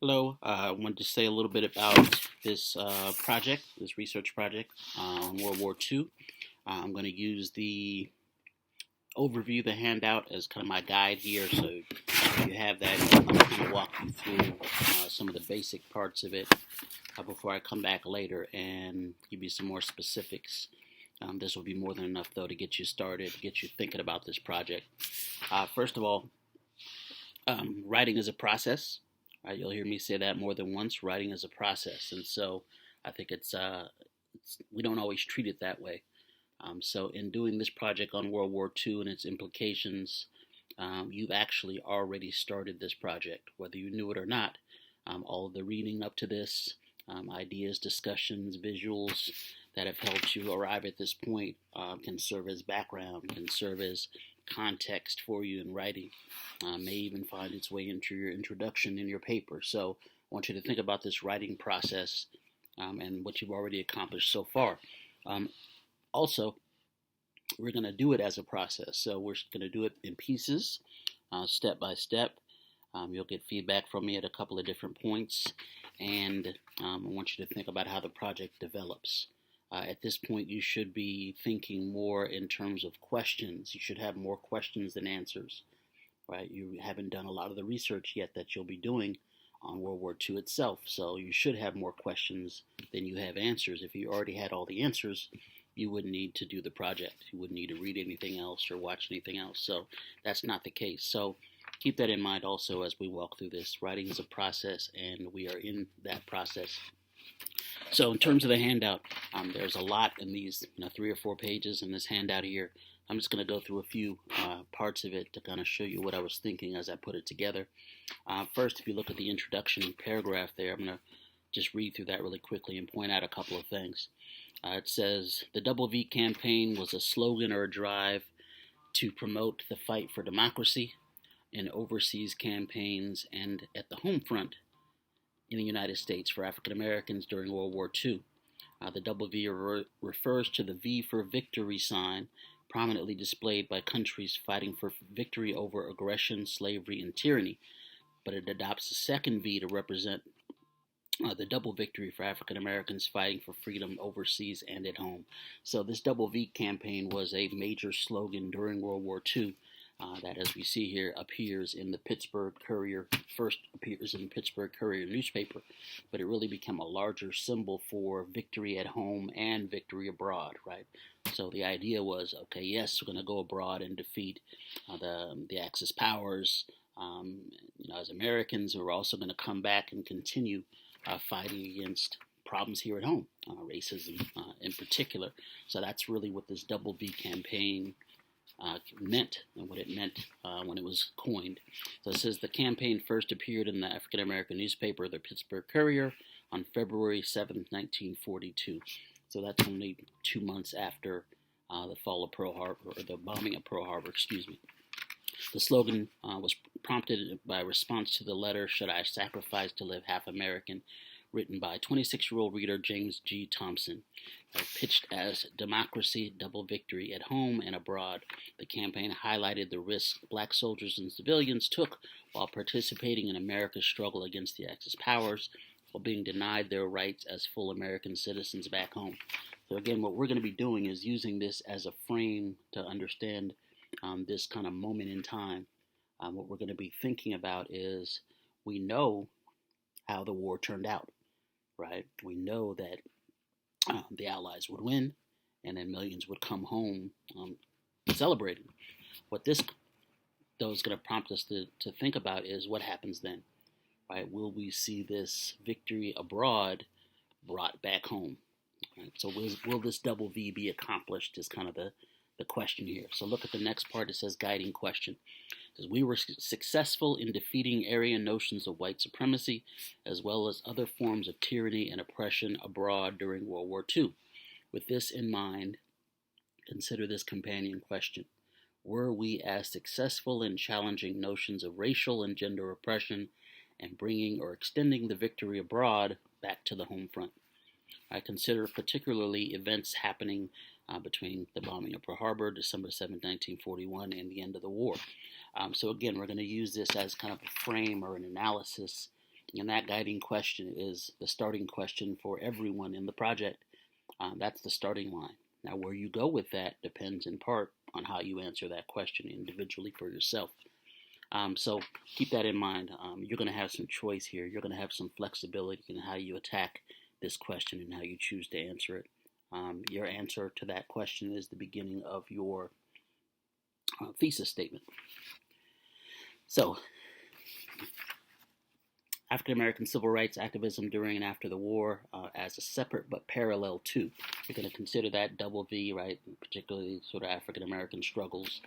Hello, I wanted to say a little bit about this this research project on World War II. I'm going to use the overview, the handout, as kind of my guide here. So you have that, I'm going to kind of walk you through some of the basic parts of it before I come back later and give you some more specifics. This will be more than enough, though, to get you started, get you thinking about this project. First of all, writing is a process. Right? You'll hear me say that more than once. Writing is a process, and so I think we don't always treat it that way. So in doing this project on World War II and its implications, you've actually already started this project, whether you knew it or not. All of the reading up to this, ideas, discussions, visuals that have helped you arrive at this point can serve as background, can serve as context for you in writing, may even find its way into your introduction in your paper. So I want you to think about this writing process and what you've already accomplished so far. Also, we're going to do it as a process. So we're going to do it in pieces, step by step. You'll get feedback from me at a couple of different points, and I want you to think about how the project develops. At this point, you should be thinking more in terms of questions. You should have more questions than answers, right? You haven't done a lot of the research yet that you'll be doing on World War II itself, so you should have more questions than you have answers. If you already had all the answers, you wouldn't need to do the project. You wouldn't need to read anything else or watch anything else. So that's not the case. So keep that in mind also as we walk through this. Writing is a process, and we are in that process. So in terms of the handout, there's a lot in these 3 or 4 pages in this handout here. I'm just going to go through a few parts of it to kind of show you what I was thinking as I put it together. First, if you look at the introduction paragraph there, I'm going to just read through that really quickly and point out a couple of things. It says, the WW campaign was a slogan or a drive to promote the fight for democracy in overseas campaigns and at the home front in the United States for African Americans during World War II. The W refers to the V for victory sign prominently displayed by countries fighting for victory over aggression, slavery, and tyranny, but it adopts a second V to represent the double victory for African Americans fighting for freedom overseas and at home. So this double V campaign was a major slogan during World War II that, as we see here, appears in the Pittsburgh Courier, first appears in the Pittsburgh Courier newspaper, but it really became a larger symbol for victory at home and victory abroad, right? So the idea was, okay, yes, we're going to go abroad and defeat the Axis powers. As Americans, we're also going to come back and continue fighting against problems here at home, racism in particular. So that's really what this double V campaign meant and what it meant when it was coined. So it says the campaign first appeared in the African American newspaper, the Pittsburgh Courier, on February 7th, 1942. So that's only 2 months after the fall of Pearl Harbor, or the bombing of Pearl Harbor, excuse me. The slogan was prompted by a response to the letter, Should I Sacrifice to Live Half American?, written by 26-year-old reader James G. Thompson. Pitched as democracy, double victory at home and abroad, the campaign highlighted the risks black soldiers and civilians took while participating in America's struggle against the Axis powers, while being denied their rights as full American citizens back home. So again, what we're going to be doing is using this as a frame to understand this kind of moment in time. What we're going to be thinking about is we know how the war turned out, right? We know that the Allies would win, and then millions would come home celebrating. What this, though, is going to prompt us to think about is what happens then, right? Will we see this victory abroad brought back home? Right? So will this double V be accomplished is kind of the question here. So look at the next part. It says guiding question. It says, we were successful in defeating Aryan notions of white supremacy as well as other forms of tyranny and oppression abroad during World War II. With this in mind, consider this companion question. Were we as successful in challenging notions of racial and gender oppression and bringing or extending the victory abroad back to the home front? I consider particularly events happening between the bombing of Pearl Harbor, December 7, 1941, and the end of the war. So again, we're going to use this as kind of a frame or an analysis And that guiding question is the starting question for everyone in the project. That's the starting line. Now, where you go with that depends in part on how you answer that question individually for yourself. So keep that in mind. You're going to have some choice here. You're going to have some flexibility in how you attack this question and how you choose to answer it. Your answer to that question is the beginning of your thesis statement. So, African American civil rights activism during and after the war as a separate but parallel to. You're going to consider that double V, right? Particularly sort of African American struggles.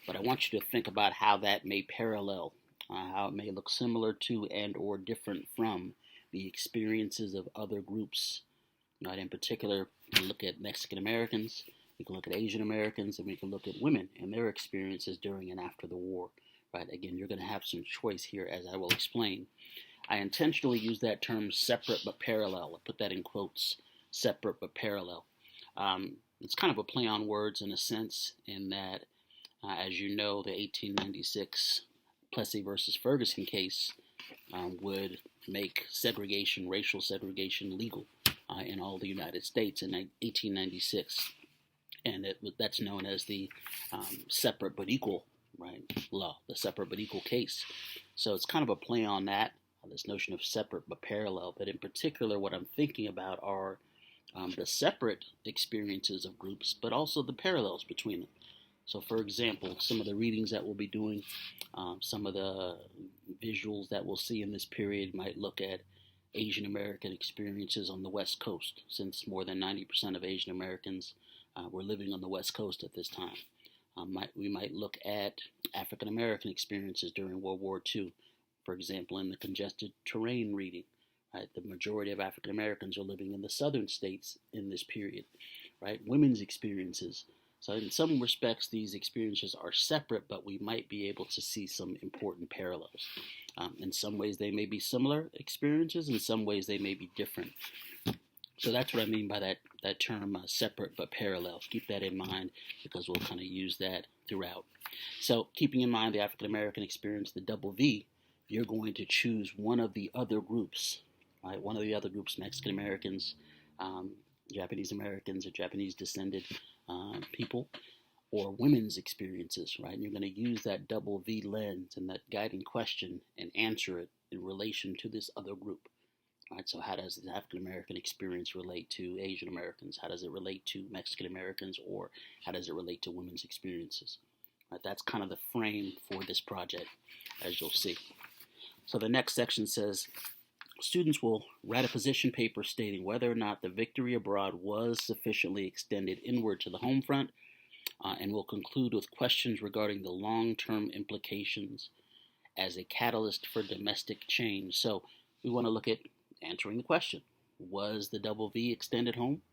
But I want you to think about how that may parallel, how it may look similar to and or different from the experiences of other groups. Right? In particular, you can look at Mexican Americans, we can look at Asian Americans, and we can look at women and their experiences during and after the war. Right? Again, you're going to have some choice here, as I will explain. I intentionally use that term separate but parallel. I put that in quotes, separate but parallel. It's kind of a play on words in a sense, in that, as you know, the 1896 Plessy versus Ferguson case would make segregation, racial segregation, legal in all the United States in 1896. And that's known as the separate but equal, right, law, the separate but equal case. So it's kind of a play on that, this notion of separate but parallel. But in particular, what I'm thinking about are the separate experiences of groups, but also the parallels between them. So, for example, some of the readings that we'll be doing, some of the visuals that we'll see in this period might look at Asian American experiences on the West Coast, since more than 90% of Asian Americans were living on the West Coast at this time. We might look at African American experiences during World War II. For example, in the congested terrain reading, right, the majority of African Americans are living in the southern states in this period, right? Women's experiences. So in some respects, these experiences are separate, but we might be able to see some important parallels. In some ways, they may be similar experiences. In some ways, they may be different. So that's what I mean by that term, separate but parallel. Keep that in mind, because we'll kind of use that throughout. So keeping in mind the African American experience, the double V, you're going to choose one of the other groups, right? One of the other groups, Mexican Americans, Japanese Americans, or Japanese descended people, or women's experiences, right? And you're going to use that double V lens and that guiding question and answer it in relation to this other group. Right, so how does the African American experience relate to Asian Americans? How does it relate to Mexican Americans? Or how does it relate to women's experiences? Right, that's kind of the frame for this project, as you'll see. So the next section says, students will write a position paper stating whether or not the victory abroad was sufficiently extended inward to the home front, and will conclude with questions regarding the long-term implications as a catalyst for domestic change. So we want to look at answering the question, was the double V extended home?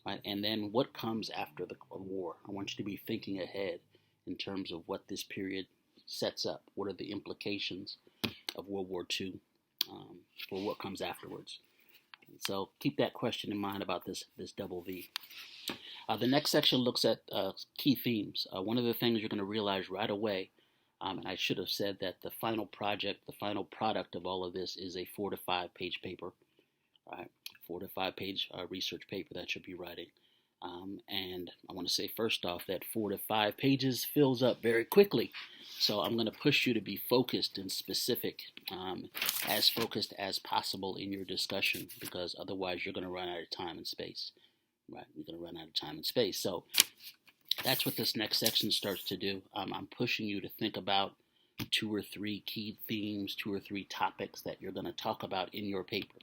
Right? And then what comes after the war? I want you to be thinking ahead in terms of what this period sets up. What are the implications of World War II for what comes afterwards? And so keep that question in mind about this double V. The next section looks at key themes. One of the things you're going to realize right away, and I should have said that the final project, the final product of all of this is a 4 to 5 page paper, right? 4 to 5 page research paper that you'll be writing. And I want to say first off that 4 to 5 pages fills up very quickly. So I'm going to push you to be focused and specific, as focused as possible in your discussion, because otherwise you're going to run out of time and space, right? You're going to run out of time and space. So that's what this next section starts to do. I'm pushing you to think about 2 or 3 key themes, 2 or 3 topics that you're going to talk about in your paper,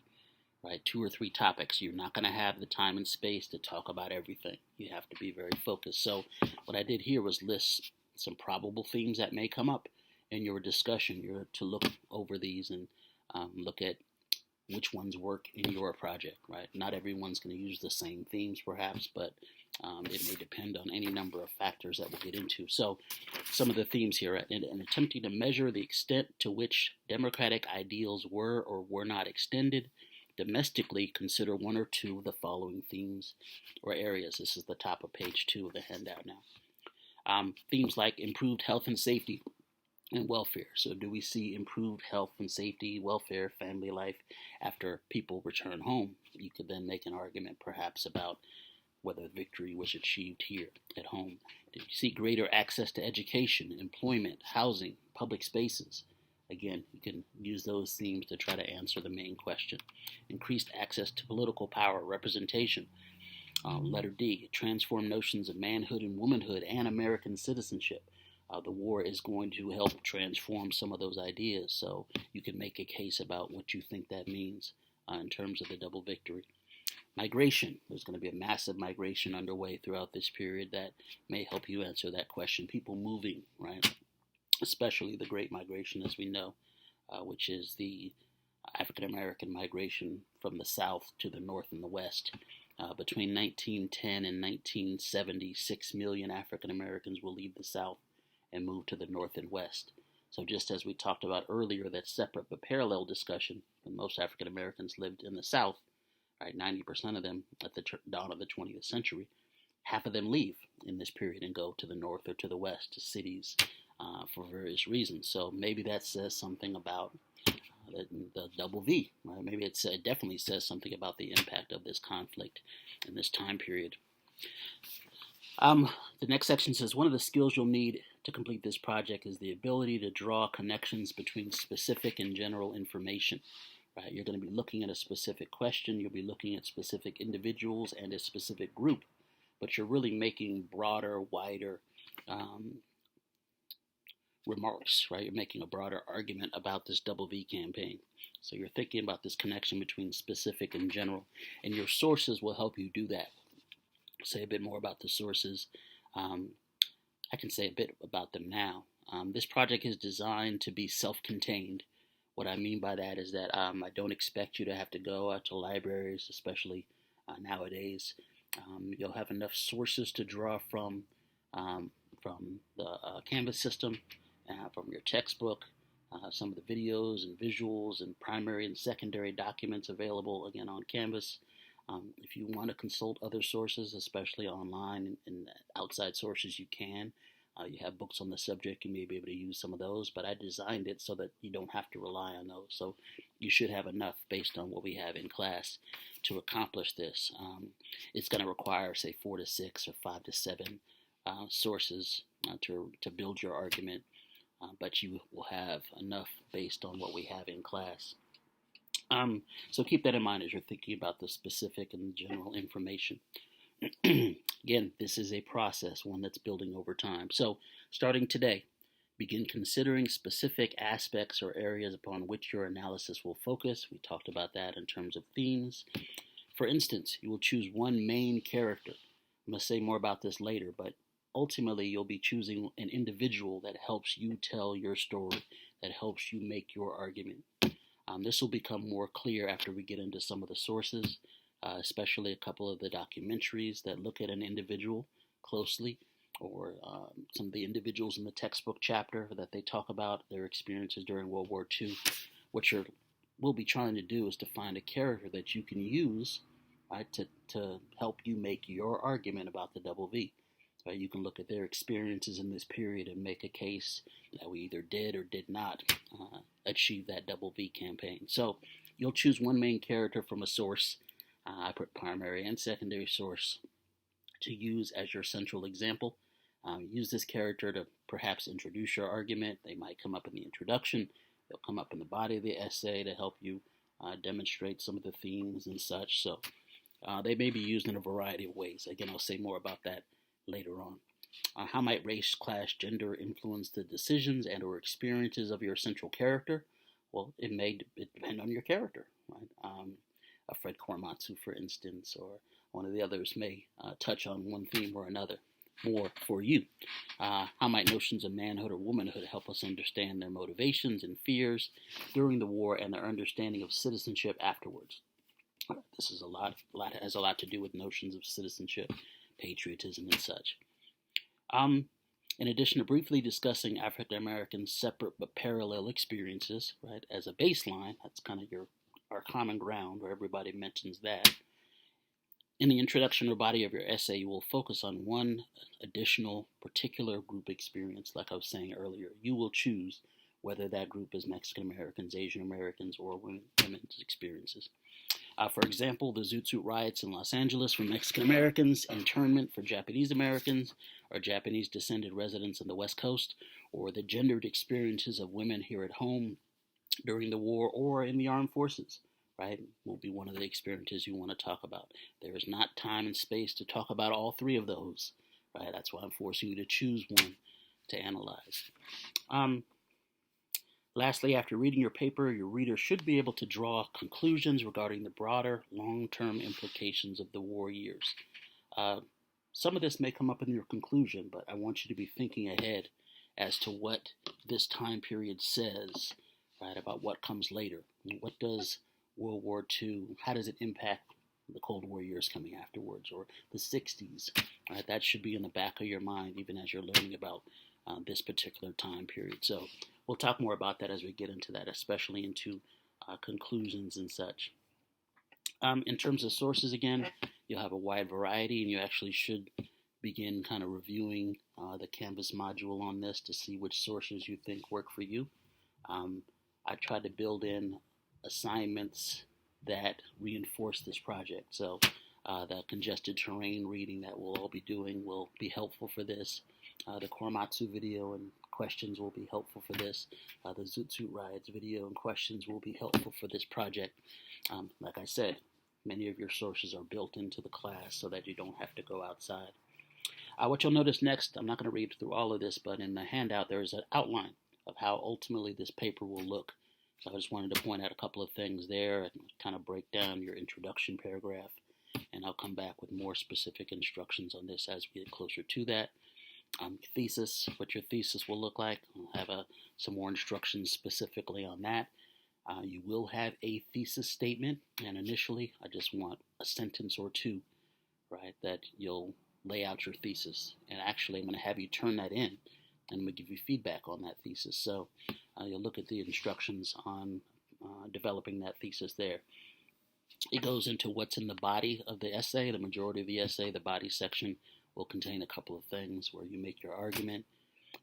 right? 2 or 3 topics. You're not going to have the time and space to talk about everything. You have to be very focused. So what I did here was list some probable themes that may come up in your discussion. You're to look over these and look at which ones work in your project, right? Not everyone's going to use the same themes perhaps, but it may depend on any number of factors that we'll get into. So some of the themes here, in attempting to measure the extent to which democratic ideals were or were not extended domestically, consider 1 or 2 of the following themes or areas. This is the top of page 2 of the handout now. Themes like improved health and safety, and welfare. So do we see improved health and safety, welfare, family life after people return home? You could then make an argument perhaps about whether victory was achieved here at home. Did you see greater access to education, employment, housing, public spaces? Again, you can use those themes to try to answer the main question. Increased access to political power, representation. Letter D, transform notions of manhood and womanhood and American citizenship. The war is going to help transform some of those ideas, so you can make a case about what you think that means in terms of the double victory. Migration. There's going to be a massive migration underway throughout this period that may help you answer that question. People moving, right? Especially the Great Migration, as we know, which is the African American migration from the South to the North and the West. Between 1910 and 1970, 6 million African Americans will leave the South and move to the North and West. So just as we talked about earlier, that separate but parallel discussion, when most African Americans lived in the South, right, 90% of them at the dawn of the 20th century, half of them leave in this period and go to the North or to the West, to cities, for various reasons. So maybe that says something about the double V, right? Maybe it definitely says something about the impact of this conflict in this time period. The next section says, one of the skills you'll need to complete this project is the ability to draw connections between specific and general information. Right? You're going to be looking at a specific question, you'll be looking at specific individuals and a specific group, but you're really making broader, wider remarks, right? You're making a broader argument about this double V campaign. So you're thinking about this connection between specific and general, and your sources will help you do that. Say a bit more about the sources. I can say a bit about them now. This project is designed to be self-contained. What I mean by that is that I don't expect you to have to go out to libraries, especially nowadays. You'll have enough sources to draw from the Canvas system, from your textbook, some of the videos and visuals and primary and secondary documents available, again, on Canvas. If you want to consult other sources, especially online and outside sources, you can. You have books on the subject, you may be able to use some of those, but I designed it so that you don't have to rely on those. So you should have enough based on what we have in class to accomplish this. It's going to require, say, 4 to 6 or 5 to 7 sources to build your argument, but you will have enough based on what we have in class. So keep that in mind as you're thinking about the specific and general information. Again, this is a process, one that's building over time. So starting today, begin considering specific aspects or areas upon which your analysis will focus. We talked about that in terms of themes. For instance, you will choose one main character. I'm going to say more about this later, but ultimately you'll be choosing an individual that helps you tell your story, that helps you make your argument. This will become more clear after we get into some of the sources, especially a couple of the documentaries that look at an individual closely, or some of the individuals in the textbook chapter that they talk about their experiences during World War II. What we'll be trying to do is to find a character that you can use, right, to help you make your argument about the double V. Right? You can look at their experiences in this period and make a case that we either did or did not achieve that double V campaign. So you'll choose one main character from a source. I put primary and secondary source to use as your central example. Use this character to perhaps introduce your argument. They might come up in the introduction. They'll come up in the body of the essay to help you demonstrate some of the themes and such. So they may be used in a variety of ways. Again, I'll say more about that later on. How might race, class, gender influence the decisions and or experiences of your central character? Well, it depend on your character, right? Fred Korematsu, for instance, or one of the others may touch on one theme or another more for you. How might notions of manhood or womanhood help us understand their motivations and fears during the war and their understanding of citizenship afterwards? This is has a lot to do with notions of citizenship, patriotism, and such. In addition to briefly discussing African American separate but parallel experiences, right, as a baseline, that's kind of our common ground where everybody mentions that. In the introduction or body of your essay, you will focus on one additional particular group experience, like I was saying earlier. You will choose whether that group is Mexican Americans, Asian Americans, or women's experiences. For example, the Zoot Suit riots in Los Angeles for Mexican Americans, internment for Japanese Americans or Japanese descended residents on the West Coast, or the gendered experiences of women here at home during the war or in the armed forces, right, will be one of the experiences you want to talk about. There is not time and space to talk about all three of those, right? That's why I'm forcing you to choose one to analyze. Lastly, after reading your paper, your reader should be able to draw conclusions regarding the broader, long-term implications of the war years. Some of this may come up in your conclusion, but I want you to be thinking ahead as to what this time period says, right, about what comes later. What does World War II, how does it impact the Cold War years coming afterwards, or the 60s? Right, that should be in the back of your mind even as you're learning about this particular time period. So we'll talk more about that as we get into that, especially into conclusions and such. In terms of sources, again, you'll have a wide variety, and you actually should begin kind of reviewing the Canvas module on this to see which sources you think work for you. I tried to build in assignments that reinforce this project. So the congested terrain reading that we'll all be doing will be helpful for this. The Korematsu video and questions will be helpful for this. The Zoot Suit Riots video and questions will be helpful for this project. Like I said, many of your sources are built into the class so that you don't have to go outside. What you'll notice next, I'm not going to read through all of this, but in the handout there is an outline of how ultimately this paper will look. So I just wanted to point out a couple of things there and kind of break down your introduction paragraph, and I'll come back with more specific instructions on this as we get closer to that. Thesis, what your thesis will look like. I'll have some more instructions specifically on that. You will have a thesis statement, and initially I just want a sentence or two, right, that you'll lay out your thesis. And actually I'm going to have you turn that in, and I'm going to give you feedback on that thesis. So you'll look at the instructions on developing that thesis there. It goes into what's in the body of the essay. The majority of the essay, the body section, will contain a couple of things where you make your argument.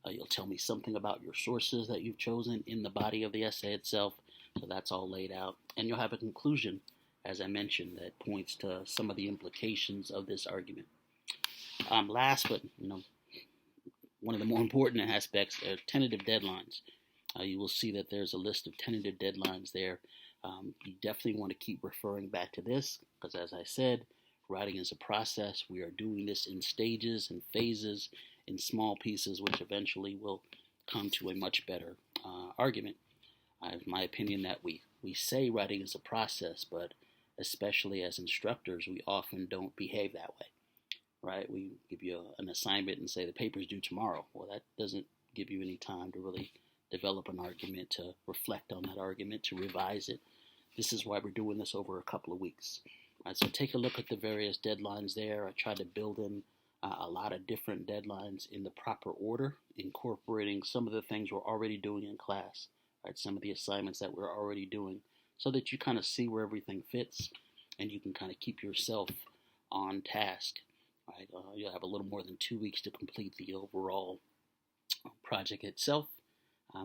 You'll tell me something about your sources that you've chosen in the body of the essay itself. So that's all laid out. And you'll have a conclusion, as I mentioned, that points to some of the implications of this argument. Last, but one of the more important aspects are tentative deadlines. You will see that there's a list of tentative deadlines there. You definitely want to keep referring back to this because, as I said, writing is a process. We are doing this in stages and phases, in small pieces, which eventually will come to a much better argument. It's my opinion that we say writing is a process, but especially as instructors, we often don't behave that way, right? We give you an assignment and say the paper's due tomorrow. Well, that doesn't give you any time to really develop an argument, to reflect on that argument, to revise it. This is why we're doing this over a couple of weeks. Right, so take a look at the various deadlines there. I tried to build in a lot of different deadlines in the proper order, incorporating some of the things we're already doing in class, right? Some of the assignments that we're already doing, so that you kind of see where everything fits and you can kind of keep yourself on task. Right? You'll have a little more than 2 weeks to complete the overall project itself,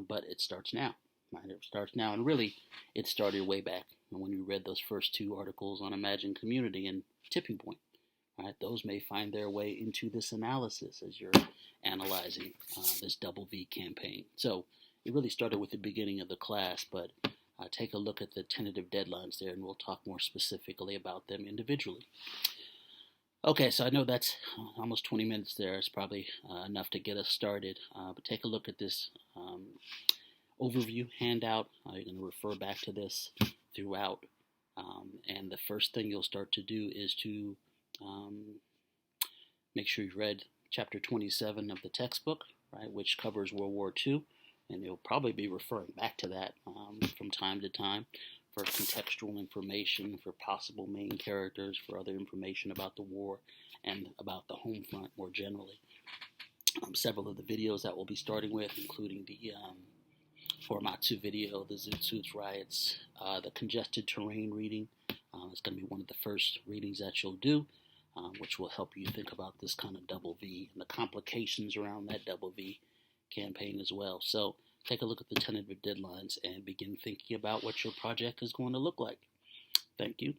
but it starts now. Right? It starts now, and really it started way back when we read those first two articles on Imagine Community and Tipping Point. Right? Those may find their way into this analysis as you're analyzing this Double V campaign. So it really started with the beginning of the class, but take a look at the tentative deadlines there, and we'll talk more specifically about them individually. Okay, so I know that's almost 20 minutes there. It's probably enough to get us started, but take a look at this overview handout. You're going to refer back to this throughout, and the first thing you'll start to do is to make sure you've read chapter 27 of the textbook, right, which covers World War II, and you'll probably be referring back to that from time to time for contextual information, for possible main characters, for other information about the war and about the home front more generally. Several of the videos that we'll be starting with, including the Korematsu video, the Zoot Suit riots, the congested terrain reading. It's going to be one of the first readings that you'll do. which will help you think about this kind of double V and the complications around that double V campaign as well. So take a look at the tentative deadlines and begin thinking about what your project is going to look like. Thank you.